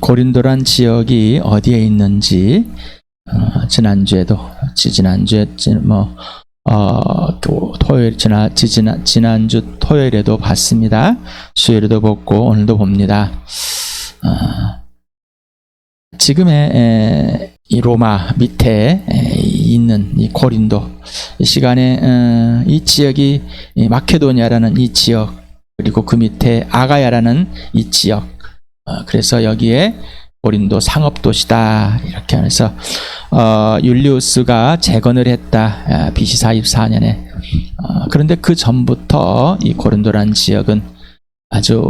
고린도란 지역이 어디에 있는지 지난주에 지난주 토요일에도 봤습니다. 수요일에도 보고 오늘도 봅니다. 지금의 이 로마 밑에 있는 이 고린도, 이 시간에 이 지역이 마케도니아라는 이 지역, 그리고 그 밑에 아가야라는 이 지역, 그래서 여기에 고린도 상업도시다 이렇게 해서 율리우스가 재건을 했다, BC 44년에. 그런데 그 전부터 이 고린도라는 지역은 아주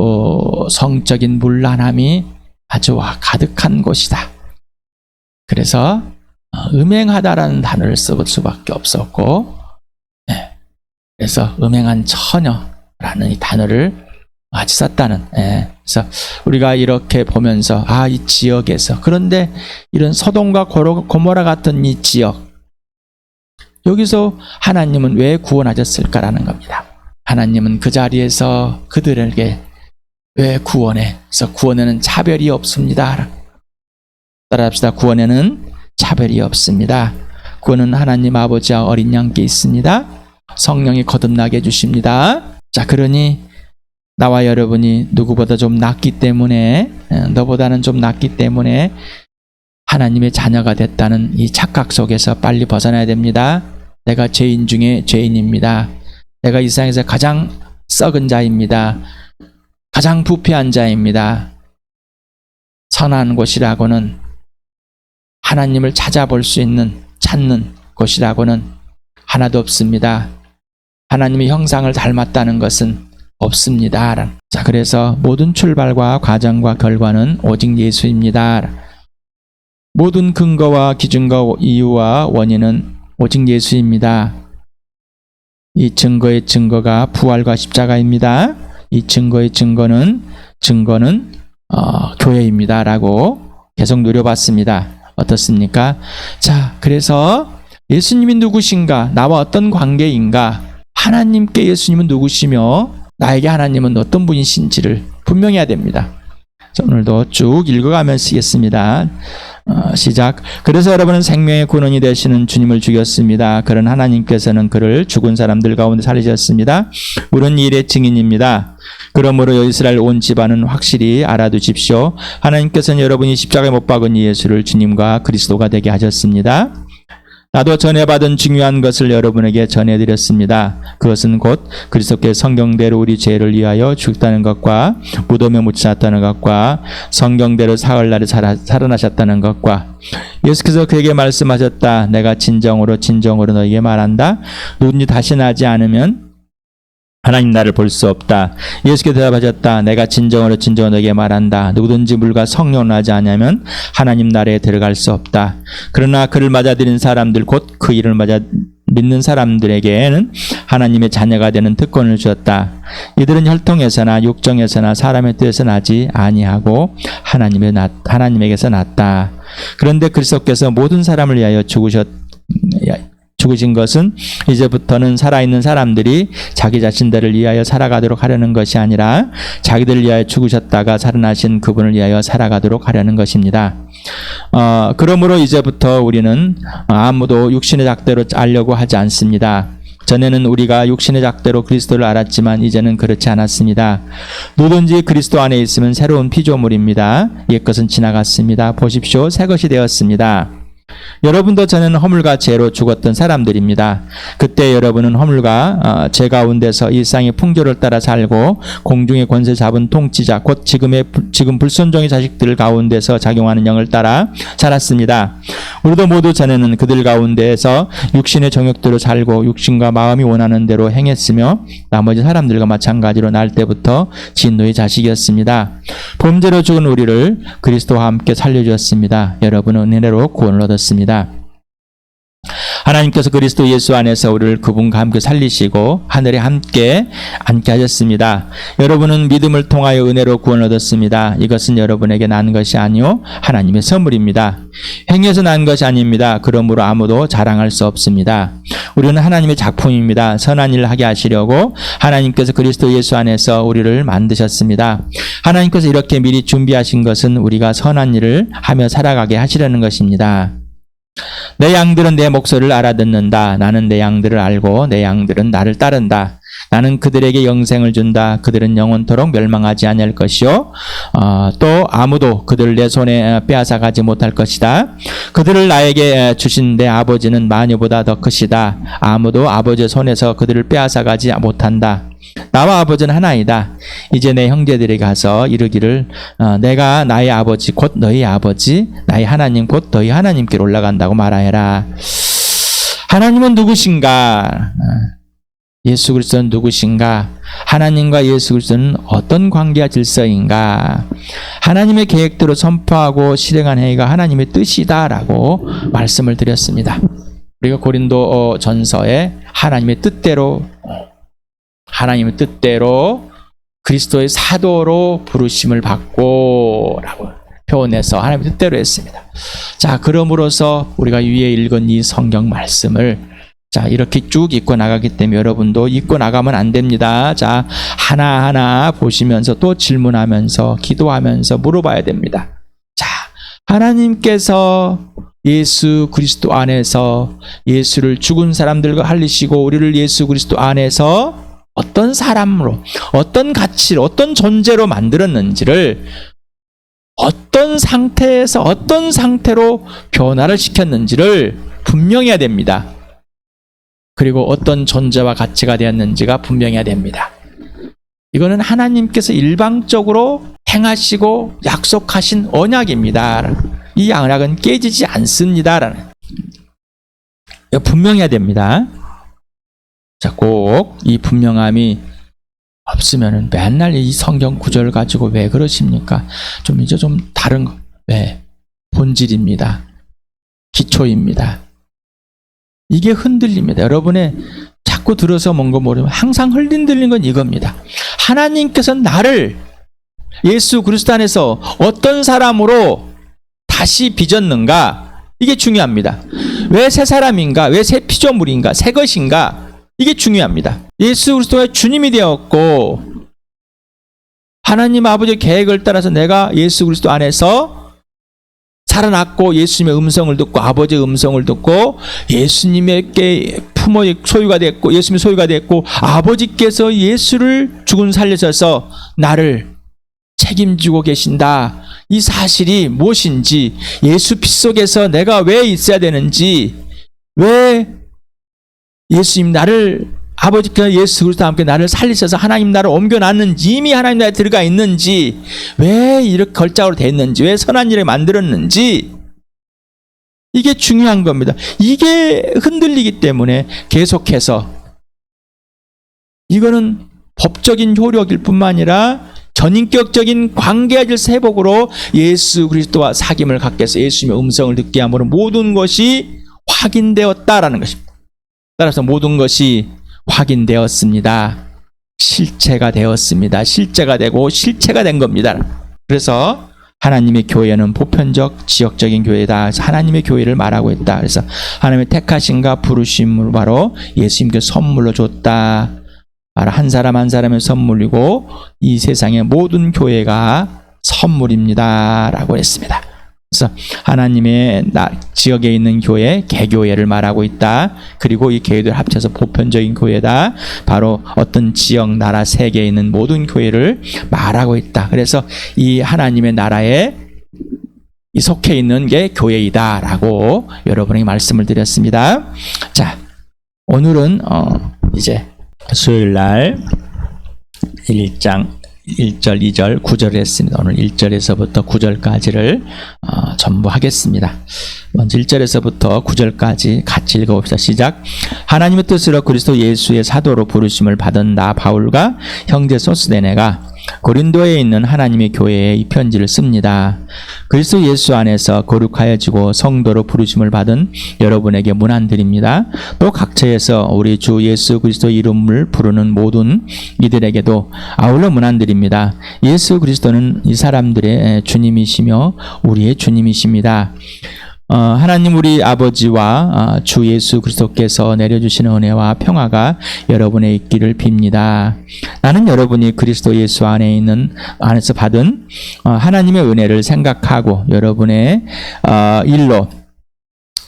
성적인 문란함이 아주 가득한 곳이다. 그래서 음행하다라는 단어를 써볼 수밖에 없었고, 그래서 음행한 처녀라는 이 단어를 같이 썼다는. 그래서 우리가 이렇게 보면서 이 지역에서, 그런데 이런 소돔과 고모라 같은 이 지역, 여기서 하나님은 왜 구원하셨을까라는 겁니다. 하나님은 그 자리에서 그들에게 왜 구원해서, 구원에는 차별이 없습니다. 따라합시다. 구원에는 차별이 없습니다. 구원은 하나님 아버지와 어린 양께 있습니다. 성령이 거듭나게 해주십니다. 자, 그러니 나와 여러분이 누구보다 좀 낫기 때문에, 너보다는 좀 낫기 때문에 하나님의 자녀가 됐다는 이 착각 속에서 빨리 벗어나야 됩니다. 내가 죄인 중에 죄인입니다. 내가 이 세상에서 가장 썩은 자입니다. 가장 부패한 자입니다. 선한 곳이라고는, 하나님을 찾아볼 수 있는, 찾는 곳이라고는 하나도 없습니다. 하나님의 형상을 닮았다는 것은 없습니다. 자, 그래서 모든 출발과 과정과 결과는 오직 예수입니다. 모든 근거와 기준과 이유와 원인은 오직 예수입니다. 이 증거의 증거가 부활과 십자가입니다. 이 증거의 증거는 교회입니다라고 계속 누려봤습니다. 어떻습니까? 자, 그래서 예수님이 누구신가? 나와 어떤 관계인가? 하나님께 예수님은 누구시며 나에게 하나님은 어떤 분이신지를 분명히 해야 됩니다. 자, 오늘도 쭉 읽어가면서 쓰겠습니다. 시작. 그래서 여러분은 생명의 근원이 되시는 주님을 죽였습니다. 그런 하나님께서는 그를 죽은 사람들 가운데 살리셨습니다. 우리는 이 일의 증인입니다. 그러므로 이스라엘 온 집안은 확실히 알아두십시오. 하나님께서는 여러분이 십자가에 못 박은 예수를 주님과 그리스도가 되게 하셨습니다. 나도 전해받은 중요한 것을 여러분에게 전해드렸습니다. 그것은 곧 그리스도께 성경대로 우리 죄를 위하여 죽다는 것과 무덤에 묻히셨다는 것과 성경대로 사흘날에 살아나셨다는 것과 예수께서 그에게 말씀하셨다. 내가 진정으로 너에게 말한다. 누구든지 다시 나지 않으면 하나님 나를 볼 수 없다. 예수께서 대답하셨다. 내가 진정으로 너에게 말한다. 누구든지 물과 성령을 나지 않으면 하나님 나라에 들어갈 수 없다. 그러나 그를 맞아들인 사람들, 곧 그 이름을 믿는 사람들에게는 하나님의 자녀가 되는 특권을 주었다. 이들은 혈통에서나 육정에서나 사람의 뜻에서 나지 아니하고 하나님에게서 났다. 그런데 그리스도께서 모든 사람을 위하여 죽으신 것은 이제부터는 살아있는 사람들이 자기 자신들을 위하여 살아가도록 하려는 것이 아니라 자기들을 위하여 죽으셨다가 살아나신 그분을 위하여 살아가도록 하려는 것입니다. 그러므로 이제부터 우리는 아무도 육신의 잣대로 알려고 하지 않습니다. 전에는 우리가 육신의 잣대로 그리스도를 알았지만 이제는 그렇지 않았습니다. 누구든지 그리스도 안에 있으면 새로운 피조물입니다. 옛것은 지나갔습니다. 보십시오, 새것이 되었습니다. 여러분도 전에는 허물과 죄로 죽었던 사람들입니다. 그때 여러분은 허물과 죄 가운데서 일상의 풍조를 따라 살고 공중의 권세 잡은 통치자, 곧 지금 불순종의 자식들 가운데서 작용하는 영을 따라 살았습니다. 우리도 모두 전에는 그들 가운데에서 육신의 정욕대로 살고 육신과 마음이 원하는 대로 행했으며 나머지 사람들과 마찬가지로 날 때부터 진노의 자식이었습니다. 범죄로 죽은 우리를 그리스도와 함께 살려주었습니다. 여러분은 은혜로 구원을 얻었습니다. 하나님께서 그리스도 예수 안에서 우리를 그분과 함께 살리시고 하늘에 함께 앉게 하셨습니다. 여러분은 믿음을 통하여 은혜로 구원을 얻었습니다. 이것은 여러분에게 난 것이 아니요 하나님의 선물입니다. 행위에서 난 것이 아닙니다. 그러므로 아무도 자랑할 수 없습니다. 우리는 하나님의 작품입니다. 선한 일을 하게 하시려고 하나님께서 그리스도 예수 안에서 우리를 만드셨습니다. 하나님께서 이렇게 미리 준비하신 것은 우리가 선한 일을 하며 살아가게 하시려는 것입니다. 내 양들은 내 목소리를 알아듣는다. 나는 내 양들을 알고 내 양들은 나를 따른다. 나는 그들에게 영생을 준다. 그들은 영원토록 멸망하지 아니할 것이요 또 아무도 그들을 내 손에 빼앗아가지 못할 것이다. 그들을 나에게 주신 내 아버지는 마녀보다 더 크시다. 아무도 아버지의 손에서 그들을 빼앗아가지 못한다. 나와 아버지는 하나이다. 이제 내 형제들에게 가서 이르기를 내가 나의 아버지 곧 너희 아버지 나의 하나님 곧 너희 하나님께로 올라간다고 말하여라. 하나님은 누구신가? 예수 그리스도는 누구신가? 하나님과 예수 그리스도는 어떤 관계와 질서인가? 하나님의 계획대로 선포하고 실행한 행위가 하나님의 뜻이다라고 말씀을 드렸습니다. 우리가 고린도 전서에 하나님의 뜻대로 그리스도의 사도로 부르심을 받고 라고 표현해서 하나님의 뜻대로 했습니다. 자, 그럼으로써 우리가 위에 읽은 이 성경 말씀을 자, 이렇게 쭉 읽고 나가기 때문에 여러분도 읽고 나가면 안 됩니다. 자, 하나하나 보시면서 또 질문하면서 기도하면서 물어봐야 됩니다. 자, 하나님께서 예수 그리스도 안에서 예수를 죽은 사람들과 살리시고 우리를 예수 그리스도 안에서 어떤 사람으로, 어떤 가치로, 어떤 존재로 만들었는지를 어떤 상태에서 어떤 상태로 변화를 시켰는지를 분명해야 됩니다. 그리고 어떤 존재와 가치가 되었는지가 분명해야 됩니다. 이거는 하나님께서 일방적으로 행하시고 약속하신 언약입니다. 이 언약은 깨지지 않습니다. 이거 분명해야 됩니다. 자, 꼭 이 분명함이 없으면은 맨날 이 성경 구절 가지고 왜 그러십니까? 이제 좀 다른 거. 왜? 본질입니다. 기초입니다. 이게 흔들립니다. 여러분의 자꾸 들어서 뭔가 모르면 항상 흔들리는 건 이겁니다. 하나님께서 나를 예수 그리스도 안에서 어떤 사람으로 다시 빚었는가? 이게 중요합니다. 왜 새 사람인가? 왜 새 피조물인가? 새 것인가? 이게 중요합니다. 예수 그리스도가 주님이 되었고 하나님 아버지의 계획을 따라서 내가 예수 그리스도 안에서 살아났고 예수님의 음성을 듣고 아버지의 음성을 듣고 예수님에게 부모의 소유가 됐고 예수님의 소유가 됐고 아버지께서 예수를 죽은 살리셔서 나를 책임지고 계신다. 이 사실이 무엇인지 예수 피 속에서 내가 왜 있어야 되는지 왜 예수님 나를 아버지께서 예수 그리스도와 함께 나를 살리셔서 하나님 나라를 옮겨놨는지 이미 하나님 나라에 들어가 있는지 왜 이렇게 걸작으로 됐는지 왜 선한 일을 만들었는지 이게 중요한 겁니다. 이게 흔들리기 때문에 계속해서 이거는 법적인 효력일 뿐만 아니라 전인격적인 관계의 회복으로 예수 그리스도와 사귐을 갖게 해서 예수님의 음성을 듣게 함으로 모든 것이 확인되었다라는 것입니다. 따라서 모든 것이 확인되었습니다. 실체가 되었습니다. 실제가 되고 실체가 된 겁니다. 그래서 하나님의 교회는 보편적 지역적인 교회다. 하나님의 교회를 말하고 있다. 그래서 하나님의 택하심과 부르심을 바로 예수님께 선물로 줬다. 바로 한 사람 한 사람의 선물이고 이 세상의 모든 교회가 선물입니다. 라고 했습니다. 그래서 하나님의 지역에 있는 교회, 개교회를 말하고 있다. 그리고 이 교회들 합쳐서 보편적인 교회다. 바로 어떤 지역, 나라, 세계에 있는 모든 교회를 말하고 있다. 그래서 이 하나님의 나라에 이 속해 있는 게 교회이다라고 여러분에게 말씀을 드렸습니다. 자, 오늘은 이제 수요일 날 1장 1절, 2절, 9절을 했습니다. 오늘 1절에서부터 9절까지를 전부 하겠습니다. 먼저 1절에서부터 9절까지 같이 읽어봅시다. 시작. 하나님의 뜻으로 그리스도 예수의 사도로 부르심을 받은 나 바울과 형제 소스데네가 고린도에 있는 하나님의 교회에 이 편지를 씁니다. 그리스도 예수 안에서 거룩하여지고 성도로 부르심을 받은 여러분에게 문안드립니다. 또 각처에서 우리 주 예수 그리스도 이름을 부르는 모든 이들에게도 아울러 문안드립니다. 예수 그리스도는 이 사람들의 주님이시며 우리의 주님이십니다. 하나님 우리 아버지와 주 예수 그리스도께서 내려주시는 은혜와 평화가 여러분의 있기를 빕니다. 나는 여러분이 그리스도 예수 안에서 받은 하나님의 은혜를 생각하고 여러분의 일로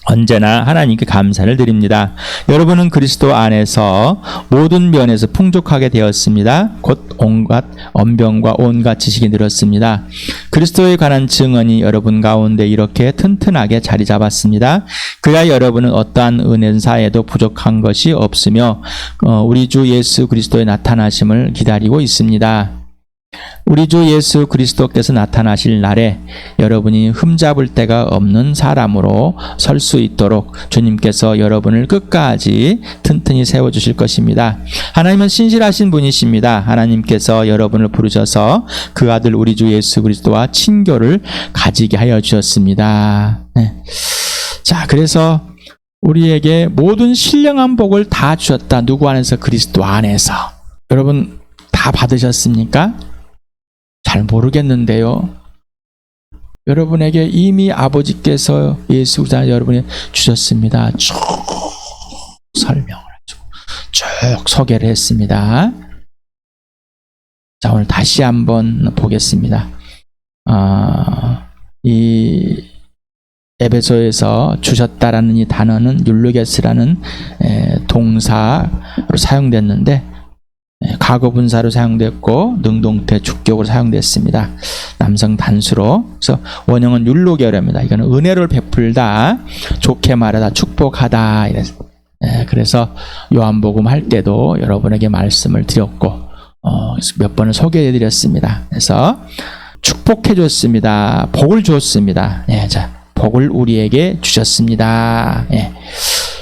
언제나 하나님께 감사를 드립니다. 여러분은 그리스도 안에서 모든 면에서 풍족하게 되었습니다. 곧 온갖 언병과 온갖 지식이 늘었습니다. 그리스도에 관한 증언이 여러분 가운데 이렇게 튼튼하게 자리 잡았습니다. 그야 여러분은 어떠한 은사에도 부족한 것이 없으며 우리 주 예수 그리스도의 나타나심을 기다리고 있습니다. 우리 주 예수 그리스도께서 나타나실 날에 여러분이 흠잡을 데가 없는 사람으로 설 수 있도록 주님께서 여러분을 끝까지 튼튼히 세워주실 것입니다. 하나님은 신실하신 분이십니다. 하나님께서 여러분을 부르셔서 그 아들 우리 주 예수 그리스도와 친교를 가지게 하여 주셨습니다. 네. 자, 그래서 우리에게 모든 신령한 복을 다 주셨다. 누구 안에서? 그리스도 안에서. 여러분 다 받으셨습니까? 잘 모르겠는데요. 여러분에게 이미 아버지께서 예수 그리스도 여러분이 주셨습니다. 쭉 설명을 해주고 쭉 소개를 했습니다. 자, 오늘 다시 한번 보겠습니다. 이 에베소에서 주셨다라는 이 단어는 율루게스라는 동사로 사용됐는데 과거 분사로 사용됐고 능동태 주격으로 사용됐습니다. 남성 단수로. 그래서 원형은 율로게어랍니다. 이거는 은혜를 베풀다, 좋게 말하다, 축복하다. 그래서 요한복음 할 때도 여러분에게 말씀을 드렸고 몇 번을 소개해 드렸습니다. 그래서 축복해 줬습니다. 복을 줬습니다. 자, 복을 우리에게 주셨습니다.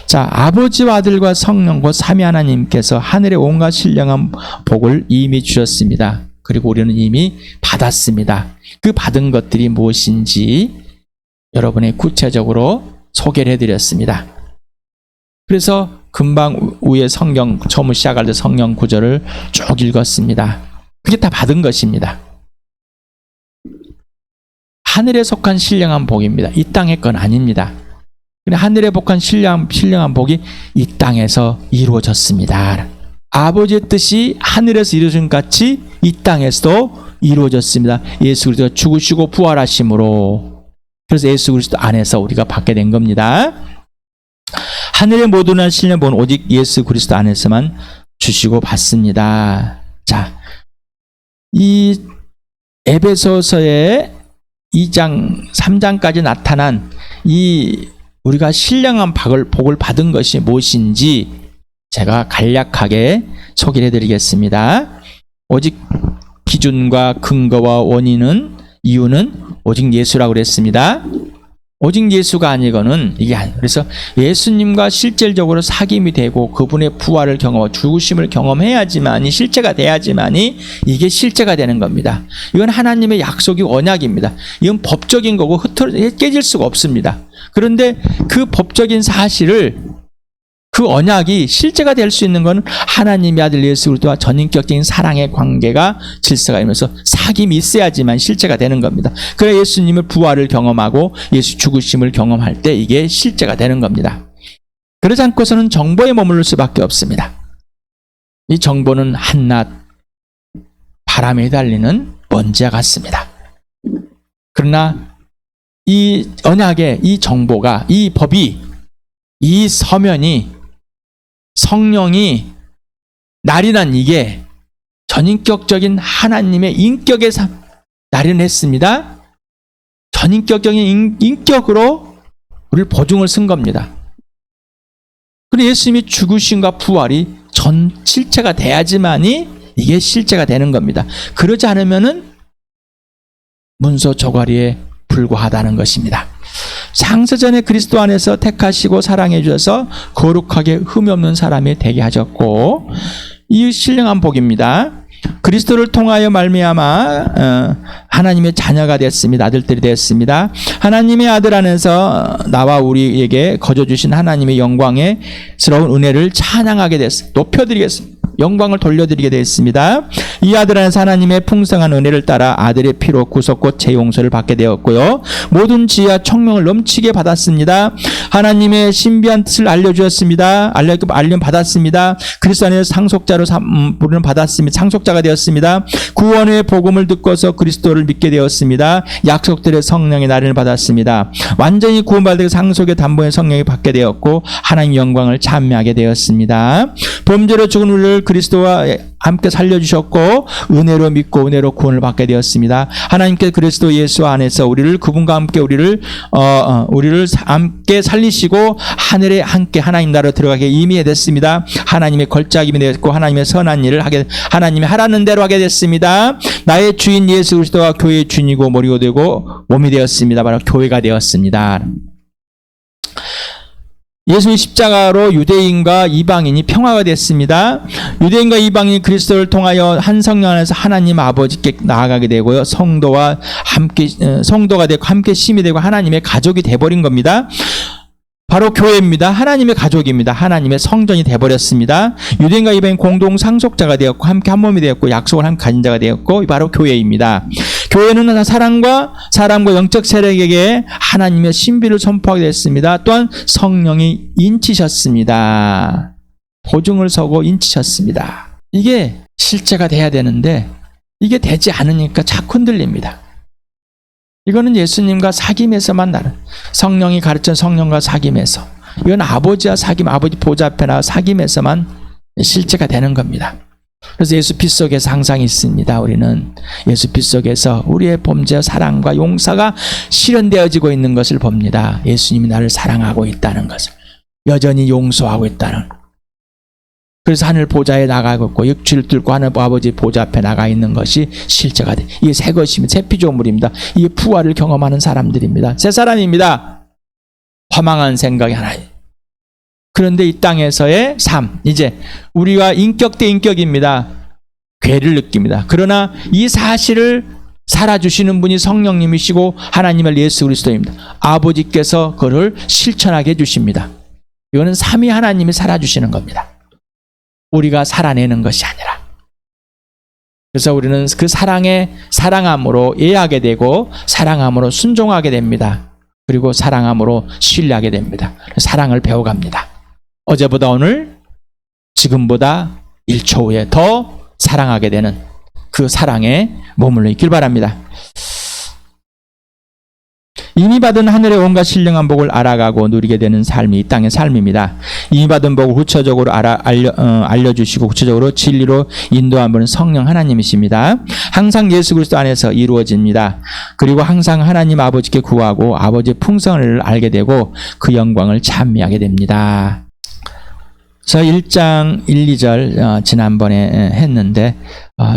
자, 아버지와 아들과 성령 곧 삼위 하나님께서 하늘의 온갖 신령한 복을 이미 주셨습니다. 그리고 우리는 이미 받았습니다. 그 받은 것들이 무엇인지 여러분의 구체적으로 소개를 해드렸습니다. 그래서 금방 위에 성경 처음 시작할 때 성경 구절을 쭉 읽었습니다. 그게 다 받은 것입니다. 하늘에 속한 신령한 복입니다. 이 땅의 건 아닙니다. 하늘에 복한 신령한 복이 이 땅에서 이루어졌습니다. 아버지의 뜻이 하늘에서 이루어진 같이 이 땅에서도 이루어졌습니다. 예수 그리스도가 죽으시고 부활하심으로. 그래서 예수 그리스도 안에서 우리가 받게 된 겁니다. 하늘의 모든 신령한 복은 오직 예수 그리스도 안에서만 주시고 받습니다. 자, 이 에베소서의 2장, 3장까지 나타난 이 우리가 신령한 복을 받은 것이 무엇인지 제가 간략하게 소개해 드리겠습니다. 오직 기준과 근거와 원인은, 이유는 오직 예수라고 그랬습니다. 오직 예수가 아니고는 이게 아니에요. 그래서 예수님과 실질적으로 사귐이 되고 그분의 부활을 경험하고 죽으심을 경험해야지만이 실제가 돼야지만이 이게 실제가 되는 겁니다. 이건 하나님의 약속이 언약입니다. 이건 법적인 거고 깨질 수가 없습니다. 그런데 그 법적인 사실을, 그 언약이 실제가 될 수 있는 건 하나님의 아들 예수 그리스도와 전인격적인 사랑의 관계가 질서가 이면서 사귐이 있어야지만 실제가 되는 겁니다. 그래 예수님의 부활을 경험하고 예수 죽으심을 경험할 때 이게 실제가 되는 겁니다. 그러지 않고서는 정보에 머무를 수밖에 없습니다. 이 정보는 한낱 바람에 휘달리는 먼지와 같습니다. 그러나 이 언약의 이 정보가, 이 법이, 이 서면이, 성령이 나련한 이게 전인격적인 하나님의 인격에 나련했습니다. 전인격적인 인격으로 우리를 보증을 쓴 겁니다. 그리고 예수님이 죽으심과 부활이 실체가 돼야지만이 이게 실제가 되는 겁니다. 그러지 않으면은 문서 조가리에 불과하다는 것입니다. 창세전에 그리스도 안에서 택하시고 사랑해 주셔서 거룩하게 흠이 없는 사람이 되게 하셨고, 이 신령한 복입니다. 그리스도를 통하여 말미암아 하나님의 자녀가 됐습니다. 아들들이 됐습니다. 하나님의 아들 안에서 나와 우리에게 거저 주신 하나님의 영광의스러운 은혜를 찬양하게 됐습니다. 높여드리겠습니다. 영광을 돌려드리게 되었습니다. 이 아들 안에서 하나님의 풍성한 은혜를 따라 아들의 피로 구속곧 재용서를 받게 되었고요. 모든 지혜와 총명을 넘치게 받았습니다. 하나님의 신비한 뜻을 알려주었습니다. 알림 받았습니다. 그리스도 안에서 상속자로 부르는 받았습니다. 상속자가 되었습니다. 구원의 복음을 듣고서 그리스도를 믿게 되었습니다. 약속들의 성령의 나를 받았습니다. 완전히 구원받은 상속의 담보의 성령이 받게 되었고 하나님의 영광을 찬미하게 되었습니다. 범죄로 죽은 우리를 그리스도와 함께 살려주셨고 은혜로 믿고 은혜로 구원을 받게 되었습니다. 하나님께 그리스도 예수 안에서 우리를 그분과 함께 우리를 함께 살리시고 하늘에 함께 하나님 나라로 들어가게 임의에 됐습니다. 하나님의 걸작임이 되었고 하나님의 선한 일을 하나님이 하라는 대로 하게 됐습니다. 나의 주인 예수 그리스도가 교회의 주인이고 머리가 되고 몸이 되었습니다. 바로 교회가 되었습니다. 예수의 십자가로 유대인과 이방인이 평화가 됐습니다. 유대인과 이방인이 그리스도를 통하여 한 성령 안에서 하나님 아버지께 나아가게 되고요. 성도가 되고 함께 심이 되고 하나님의 가족이 돼버린 겁니다. 바로 교회입니다. 하나님의 가족입니다. 하나님의 성전이 되어버렸습니다. 유대인과 이방인 공동 상속자가 되었고 함께 한 몸이 되었고 약속을 함께 가진 자가 되었고 바로 교회입니다. 교회는 사람과 영적 세력에게 하나님의 신비를 선포하게 됐습니다. 또한 성령이 인치셨습니다. 보증을 서고 인치셨습니다. 이게 실제가 돼야 되는데 이게 되지 않으니까 자꾸 흔들립니다. 이거는 예수님과 사귐에서만 나는 성령이 가르친 성령과 사귐에서 이건 아버지와 사귐 아버지 보좌 앞에 나와 사귐에서만 실제가 되는 겁니다. 그래서 예수 빛 속에서 항상 있습니다. 우리는 예수 빛 속에서 우리의 범죄와 사랑과 용서가 실현되어지고 있는 것을 봅니다. 예수님이 나를 사랑하고 있다는 것을 여전히 용서하고 있다는. 그래서 하늘 보좌에 나가고 있고 육주를 뚫고 하늘 아버지 보좌 앞에 나가 있는 것이 실제가 돼. 이게 새 것입니다. 새 피조물입니다. 이게 부활을 경험하는 사람들입니다. 새 사람입니다. 허망한 생각이 하나예요. 그런데 이 땅에서의 삶, 이제 우리가 인격 대 인격입니다. 괴를 느낍니다. 그러나 이 사실을 살아주시는 분이 성령님이시고 하나님의 예수 그리스도입니다. 아버지께서 그를 실천하게 해주십니다. 이거는 삼위 하나님이 살아주시는 겁니다. 우리가 살아내는 것이 아니라. 그래서 우리는 그 사랑함으로 이해하게 되고 사랑함으로 순종하게 됩니다. 그리고 사랑함으로 신뢰하게 됩니다. 사랑을 배워갑니다. 어제보다 오늘, 지금보다 1초 후에 더 사랑하게 되는 그 사랑에 머물러 있길 바랍니다. 이미 받은 하늘의 온갖 신령한 복을 알아가고 누리게 되는 삶이 이 땅의 삶입니다. 이미 받은 복을 구체적으로 알려주시고 구체적으로 진리로 인도한 분은 성령 하나님이십니다. 항상 예수 그리스도 안에서 이루어집니다. 그리고 항상 하나님 아버지께 구하고 아버지의 풍성을 알게 되고 그 영광을 찬미하게 됩니다. 저 1장 1, 2절 지난번에 했는데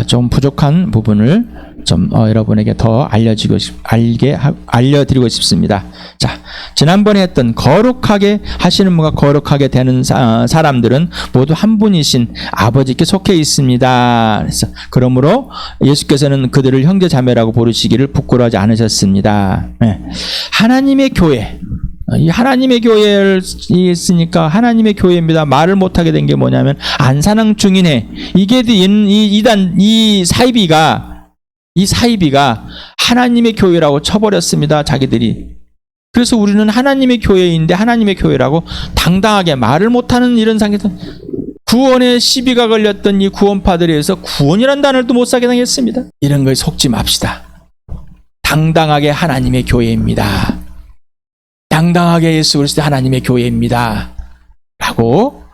좀 부족한 부분을 좀 여러분에게 더 알려드리고 싶습니다. 자, 지난번에 했던 거룩하게 하시는 분과 거룩하게 되는 사람들은 모두 한 분이신 아버지께 속해 있습니다. 그러므로 예수께서는 그들을 형제 자매라고 부르시기를 부끄러워하지 않으셨습니다. 네. 하나님의 교회, 이 하나님의 교회를 있으니까 하나님의 교회입니다. 말을 못하게 된 게 뭐냐면 안산항 중인회, 이게 이 사이비가 하나님의 교회라고 쳐버렸습니다. 자기들이. 그래서 우리는 하나님의 교회인데 하나님의 교회라고 당당하게 말을 못하는 이런 상태에서 구원에 시비가 걸렸던 이 구원파들에 의해서 구원이란 단어를 못 사게 당했습니다. 이런 거에 속지 맙시다. 당당하게 하나님의 교회입니다. 당당하게 예수 그리스도 하나님의 교회입니다. 라고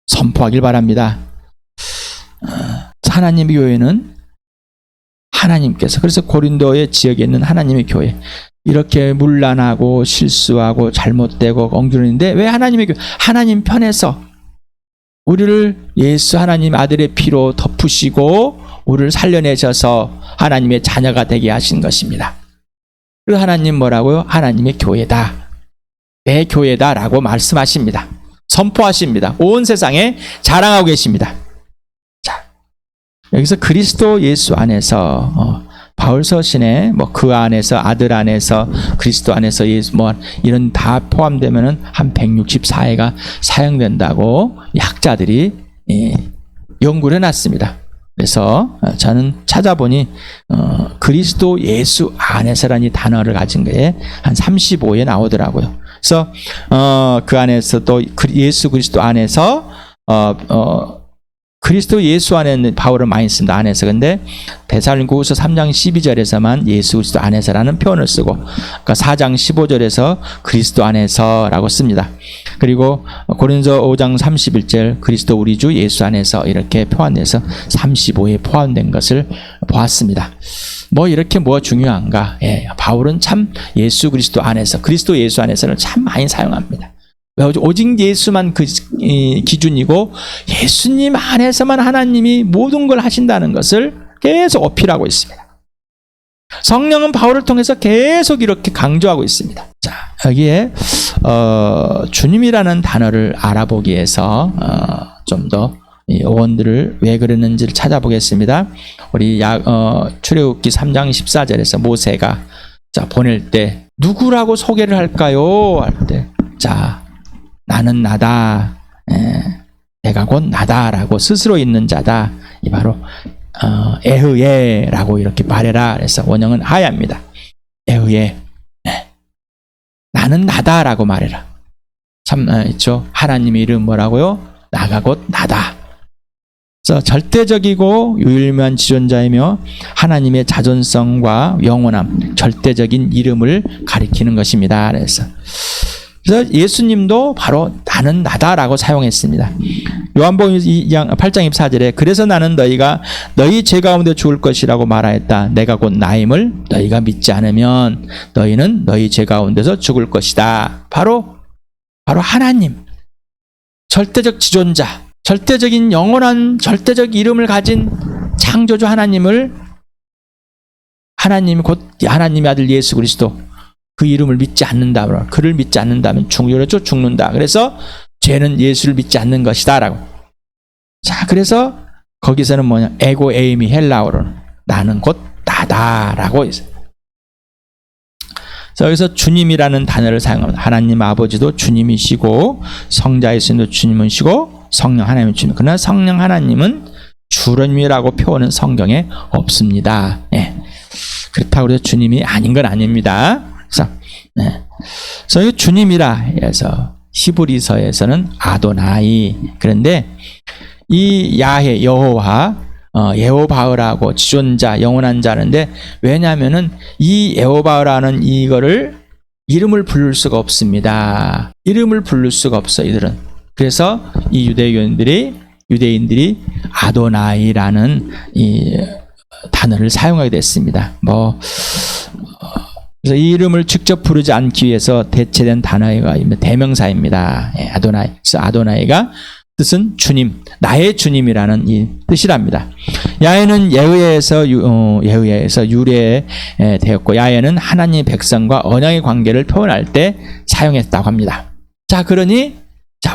선포하길 바랍니다. 하나님의 교회는 하나님께서, 그래서 고린도의 지역에 있는 하나님의 교회, 이렇게 문란하고 실수하고 잘못되고 엉뚱한데 왜 하나님의 교회? 하나님 편에서 우리를 예수 하나님 아들의 피로 덮으시고 우리를 살려내셔서 하나님의 자녀가 되게 하신 것입니다. 그 하나님 뭐라고요? 하나님의 교회다. 내 교회다라고 말씀하십니다. 선포하십니다. 온 세상에 자랑하고 계십니다. 자, 여기서 그리스도 예수 안에서 바울 서신에 뭐 그 안에서, 아들 안에서, 그리스도 안에서 예수 뭐 이런 다 포함되면은 한 164회가 사용된다고 학자들이 연구를 해놨습니다. 그래서 저는 찾아보니 그리스도 예수 안에서라는 이 단어를 가진 게 한 35에 나오더라고요. 그래서 그 안에서 또 예수 그리스도 안에서 그리스도 예수 안에는 바울은 많이 씁니다. 안에서. 근데 데살로니가후서 3장 12절에서만 예수 그리스도 안에서라는 표현을 쓰고, 그러니까 4장 15절에서 그리스도 안에서라고 씁니다. 그리고 고린도 5장 31절 그리스도 우리 주 예수 안에서 이렇게 표현해서 35에 포함된 것을 보았습니다. 뭐 이렇게 뭐가 중요한가? 바울은 참 예수 그리스도 안에서, 그리스도 예수 안에서는 참 많이 사용합니다. 오직 예수만 그 기준이고 예수님 안에서만 하나님이 모든 걸 하신다는 것을 계속 어필하고 있습니다. 성령은 바울을 통해서 계속 이렇게 강조하고 있습니다. 자, 여기에 주님이라는 단어를 알아보기 위해서 좀 더 어원들을 왜 그랬는지를 찾아보겠습니다. 우리 출애굽기 3장 14절에서 모세가 자 보낼 때 누구라고 소개를 할까요? 할 때 자 나는 나다. 내가 곧 나다라고 스스로 있는 자다. 이 바로 에흐예라고 이렇게 말해라. 그래서 원형은 하야입니다. 에흐예. 나는 나다라고 말해라. 참 있죠. 하나님의 이름 뭐라고요? 나가 곧 나다. 그래서 절대적이고 유일무이한 지존자이며 하나님의 자존성과 영원함, 절대적인 이름을 가리키는 것입니다. 그래서 예수님도 바로 나는 나다라고 사용했습니다. 요한복음 8장 24절에 그래서 나는 너희가 너희 죄 가운데 죽을 것이라고 말하였다. 내가 곧 나임을 너희가 믿지 않으면 너희는 너희 죄 가운데서 죽을 것이다. 바로 하나님, 절대적 지존자, 절대적인 영원한 절대적 이름을 가진 창조주 하나님이 곧 하나님의 아들 예수 그리스도, 그 이름을 믿지 않는다. 그를 믿지 않는다면 죽는다. 그래서 죄는 예수를 믿지 않는 것이다 라고. 자, 그래서 거기서는 뭐냐, 에고 에이미 헬라어로는 나는 곧 나다라고 있어요. 그래서 여기서 주님이라는 단어를 사용합니다. 하나님 아버지도 주님이시고 성자 예수님도 주님이시고 성령 하나님은 주님. 그러나 성령 하나님은 주님이라고 표현은 성경에 없습니다. 그렇다고 해서 주님이 아닌 건 아닙니다. 그래서 주님이라 해서 히브리서에서는 아도나이. 그런데 이 야훼 여호와 예호바흐라고 지존자 영원한 자는데, 왜냐하면은 이 예호바흐라는 이거를 이름을 부를 수가 없습니다. 이름을 부를 수가 없어 이들은. 그래서 이 유대인들이 아도나이라는 이 단어를 사용하게 됐습니다. 그래서 이 이름을 직접 부르지 않기 위해서 대체된 단어가 대명사입니다. 아도나이. 그래서 아도나이가 뜻은 주님, 나의 주님이라는 이 뜻이랍니다. 야훼는 예후에서 유래되었고, 야훼는 하나님의 백성과 언약의 관계를 표현할 때 사용했다고 합니다. 자, 그러니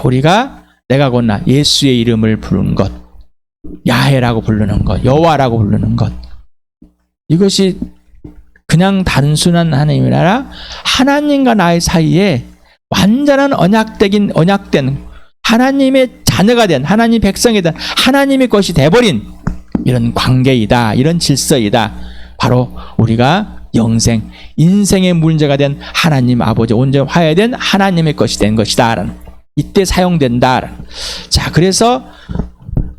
우리가 내가 곧 나 예수의 이름을 부르는 것, 야훼라고 부르는 것, 여호와라고 부르는 것, 이것이 그냥 단순한 하나님이 아니라 하나님과 나의 사이에 완전한 언약된 하나님의 자녀가 된, 하나님 백성이 된, 하나님의 것이 돼버린 이런 관계이다. 이런 질서이다. 바로 우리가 영생, 인생의 문제가 된 하나님 아버지, 온전히 화해된 하나님의 것이 된 것이다. 이때 사용된다. 자, 그래서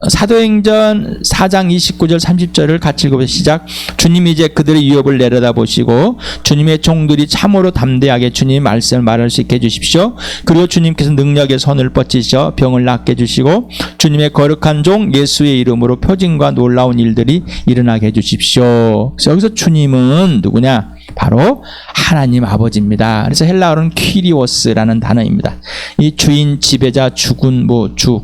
사도행전 4장 29절 30절을 같이 읽어보시죠. 시작. 주님이 이제 그들의 위협을 내려다보시고 주님의 종들이 참으로 담대하게 주님의 말씀을 말할 수 있게 해주십시오. 그리고 주님께서 능력의 손을 뻗치셔 병을 낫게 해주시고 주님의 거룩한 종 예수의 이름으로 표징과 놀라운 일들이 일어나게 해주십시오. 그래서 여기서 주님은 누구냐? 바로 하나님 아버지입니다. 그래서 헬라어로는 퀴리오스라는 단어입니다. 이 주인, 지배자, 주군,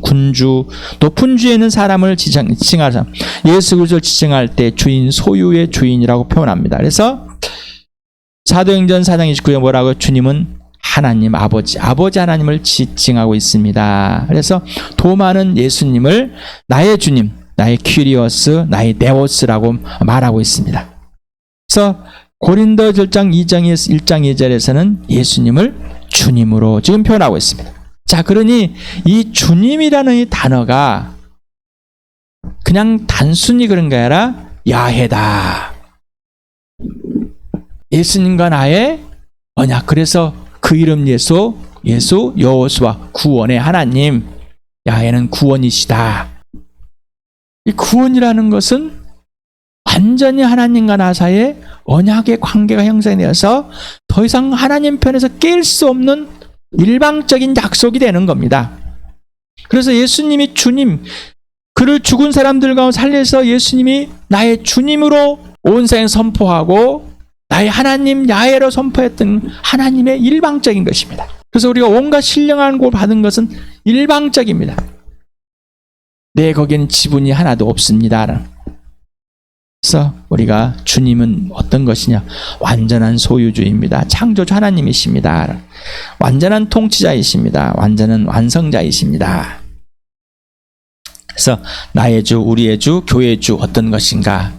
군주, 높은 주에 있는 사람을 지칭할 사람, 예수 그리스도를 지칭할 때 주인, 소유의 주인이라고 표현합니다. 그래서 사도행전 4장 29절에 뭐라고? 주님은 하나님 아버지 하나님을 지칭하고 있습니다. 그래서 도마는 예수님을 나의 주님, 나의 퀴리오스, 나의 네오스라고 말하고 있습니다. 그래서 고린도 1장 2절에서는 예수님을 주님으로 지금 표현하고 있습니다. 자, 그러니 이 주님이라는 이 단어가 그냥 단순히 그런 게 아니라 야훼다. 예수님과 나의 언약. 그래서 그 이름 예수 여호수아 구원의 하나님. 야훼는 구원이시다. 이 구원이라는 것은 완전히 하나님과 나 사이에 언약의 관계가 형성되어서 더 이상 하나님 편에서 깰 수 없는 일방적인 약속이 되는 겁니다. 그래서 예수님이 주님, 그를 죽은 사람들 가운데 살려서 예수님이 나의 주님으로 온 세상 선포하고 나의 하나님 야훼로 선포했던 하나님의 일방적인 것입니다. 그래서 우리가 온갖 신령한 걸 받은 것은 일방적입니다. 거기에는 지분이 하나도 없습니다. 그래서 우리가 주님은 어떤 것이냐? 완전한 소유주입니다. 창조주 하나님이십니다. 완전한 통치자이십니다. 완전한 완성자이십니다. 그래서 나의 주, 우리의 주, 교회의 주 어떤 것인가?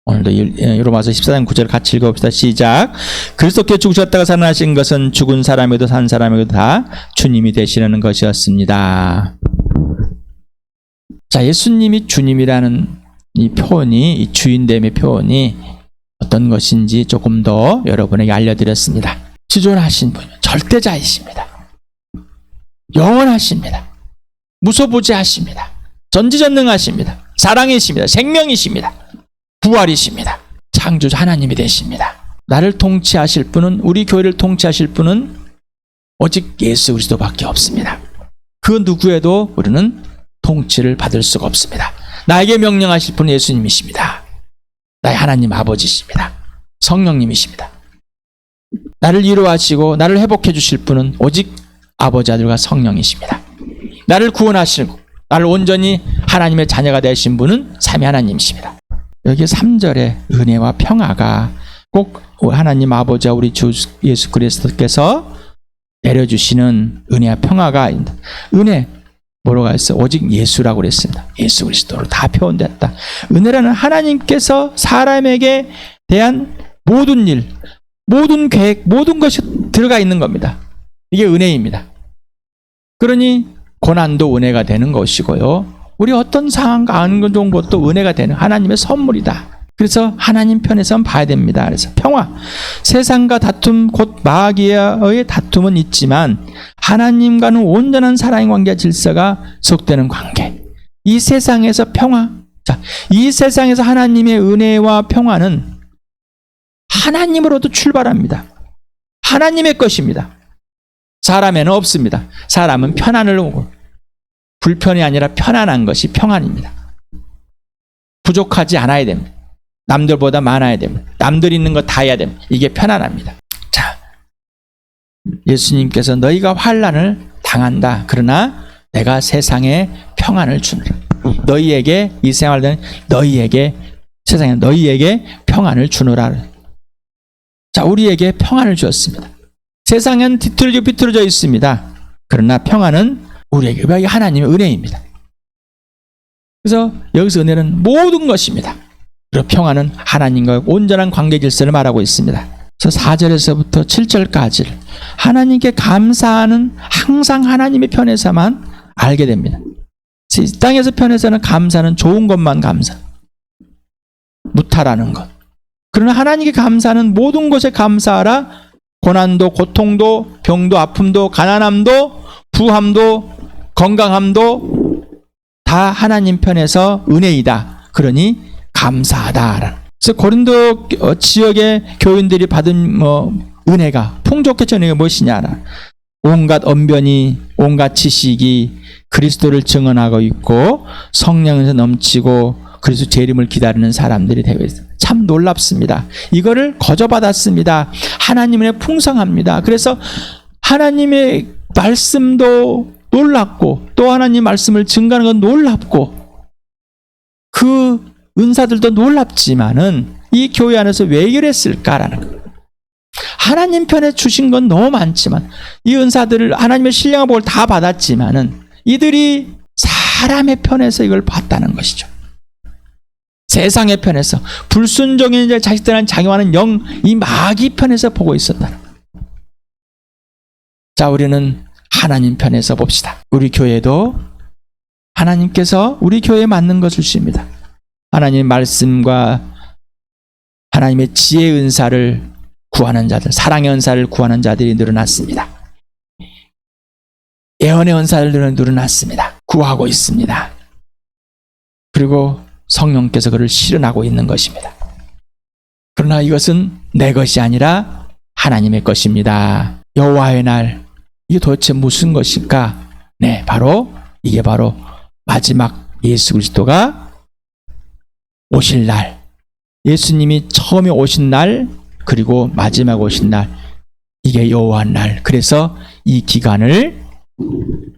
오늘도 로마서 14장 9절 같이 읽어봅시다. 시작. 그리스도께 죽으셨다가 살아나신 것은 죽은 사람에게도 산 사람에게도 다 주님이 되시려는 것이었습니다. 자, 예수님이 주님이라는 이 표현이, 이 주인됨의 표현이 어떤 것인지 조금 더 여러분에게 알려드렸습니다. 지존하신 분, 절대자이십니다. 영원하십니다. 무소부재하십니다. 전지전능하십니다. 사랑이십니다. 생명이십니다. 부활이십니다. 창조주 하나님이 되십니다. 나를 통치하실 분은, 우리 교회를 통치하실 분은 오직 예수 그리스도밖에 없습니다. 그 누구에도 우리는 통치를 받을 수가 없습니다. 나에게 명령하실 분은 예수님이십니다. 나의 하나님 아버지십니다. 성령님이십니다. 나를 위로하시고 나를 회복해 주실 분은 오직 아버지, 아들과 성령이십니다. 나를 구원하시고 나를 온전히 하나님의 자녀가 되신 분은 삼위 하나님이십니다. 여기 3절에 은혜와 평화가 꼭 하나님 아버지와 우리 주 예수 그리스도께서 내려주시는 은혜와 평화가 있다. 은혜 뭐라고 했어요? 오직 예수라고 그랬습니다. 예수 그리스도로 다 표현됐다. 은혜라는 하나님께서 사람에게 대한 모든 일, 모든 계획, 모든 것이 들어가 있는 겁니다. 이게 은혜입니다. 그러니 고난도 은혜가 되는 것이고요. 우리 어떤 상황과 안 좋은 것도 은혜가 되는 하나님의 선물이다. 그래서 하나님 편에서는 봐야 됩니다. 그래서 평화, 세상과 다툼, 곧 마귀와의 다툼은 있지만 하나님과는 온전한 사랑의 관계와 질서가 지속되는 관계. 이 세상에서 평화, 자, 이 세상에서 하나님의 은혜와 평화는 하나님으로도 출발합니다. 하나님의 것입니다. 사람에는 없습니다. 사람은 편안을 오고 불편이 아니라 편안한 것이 평안입니다. 부족하지 않아야 됩니다. 남들보다 많아야 됩니다. 남들 있는 거 다 해야 됩니다. 이게 편안합니다. 자, 예수님께서 너희가 환난을 당한다. 그러나 내가 세상에 평안을 주노라. 너희에게 이 생활은 너희에게 세상에 너희에게 평안을 주노라. 자, 우리에게 평안을 주었습니다. 세상은 뒤틀겨 비틀어져 있습니다. 그러나 평안은 우리에게 하나님의 은혜입니다. 그래서 여기서 은혜는 모든 것입니다. 그리고 평안은 하나님과 온전한 관계 질서를 말하고 있습니다. 그래서 4절에서부터 7절까지 하나님께 감사하는 항상 하나님의 편에서만 알게 됩니다. 이 땅에서 편에서는 감사는 좋은 것만 감사, 무탈하는 것. 그러나 하나님께 감사는 모든 것에 감사하라. 고난도, 고통도, 병도, 아픔도, 가난함도, 부함도, 건강함도 다 하나님 편에서 은혜이다. 그러니 감사하다. 그래서 고린도 지역의 교인들이 받은 은혜가 풍족해 전해가 무엇이냐? 온갖 언변이, 온갖 지식이 그리스도를 증언하고 있고 성령에서 넘치고 그리스도 재림을 기다리는 사람들이 되어 있습니다. 참 놀랍습니다. 이거를 거저받았습니다. 하나님의 풍성합니다. 그래서 하나님의 말씀도 놀랍고 또 하나님 말씀을 증거하는 건 놀랍고 그 은사들도 놀랍지만은 이 교회 안에서 왜 이랬을까라는 거예요. 하나님 편에 주신 건 너무 많지만 이 은사들을 하나님의 신령한 복을 다 받았지만은 이들이 사람의 편에서 이걸 봤다는 것이죠. 세상의 편에서 불순종인 자식들한테 작용하는 영, 이 마귀 편에서 보고 있었다는 거예요. 자, 우리는 하나님 편에서 봅시다. 우리 교회도 하나님께서 우리 교회에 맞는 것을 주십니다. 하나님의 말씀과 하나님의 지혜의 은사를 구하는 자들, 사랑의 은사를 구하는 자들이 늘어났습니다. 예언의 은사를 늘어났습니다. 구하고 있습니다. 그리고 성령께서 그를 실현하고 있는 것입니다. 그러나 이것은 내 것이 아니라 하나님의 것입니다. 여호와의 날, 이게 도대체 무슨 것일까? 네, 이게 바로 마지막 예수 그리스도가 오실 날, 예수님이 처음에 오신 날, 그리고 마지막 오신 날, 이게 여호와의 날. 그래서 이 기간을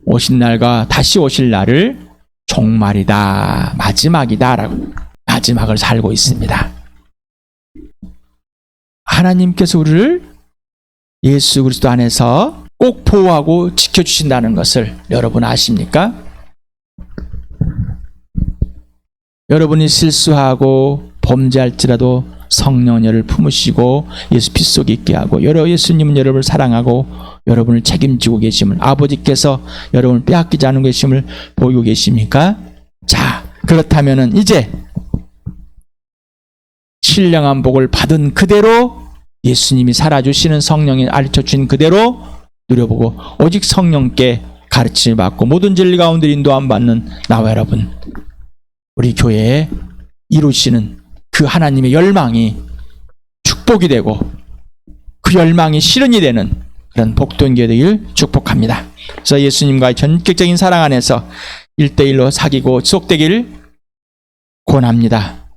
오신 날과 다시 오실 날을 종말이다, 마지막이다 라고, 마지막을 살고 있습니다. 하나님께서 우리를 예수 그리스도 안에서 꼭 보호하고 지켜주신다는 것을 여러분 아십니까? 여러분이 실수하고 범죄할지라도 성령은 여러분을 품으시고 예수 피 속에 있게 하고 예수님은 여러분을 사랑하고 여러분을 책임지고 계심을, 아버지께서 여러분을 빼앗기지 않은 계심을 보이고 계십니까? 자, 그렇다면은 이제 신령한 복을 받은 그대로 예수님이 살아주시는 성령이 가르쳐주신 그대로 누려보고 오직 성령께 가르침을 받고 모든 진리 가운데 인도함 받는 나와 여러분, 우리 교회에 이루시는 그 하나님의 열망이 축복이 되고 그 열망이 실현이 되는 그런 복된 교회 되길 축복합니다. 그래서 예수님과의 전격적인 사랑 안에서 1대1로 사귀고 지속되기를 권합니다.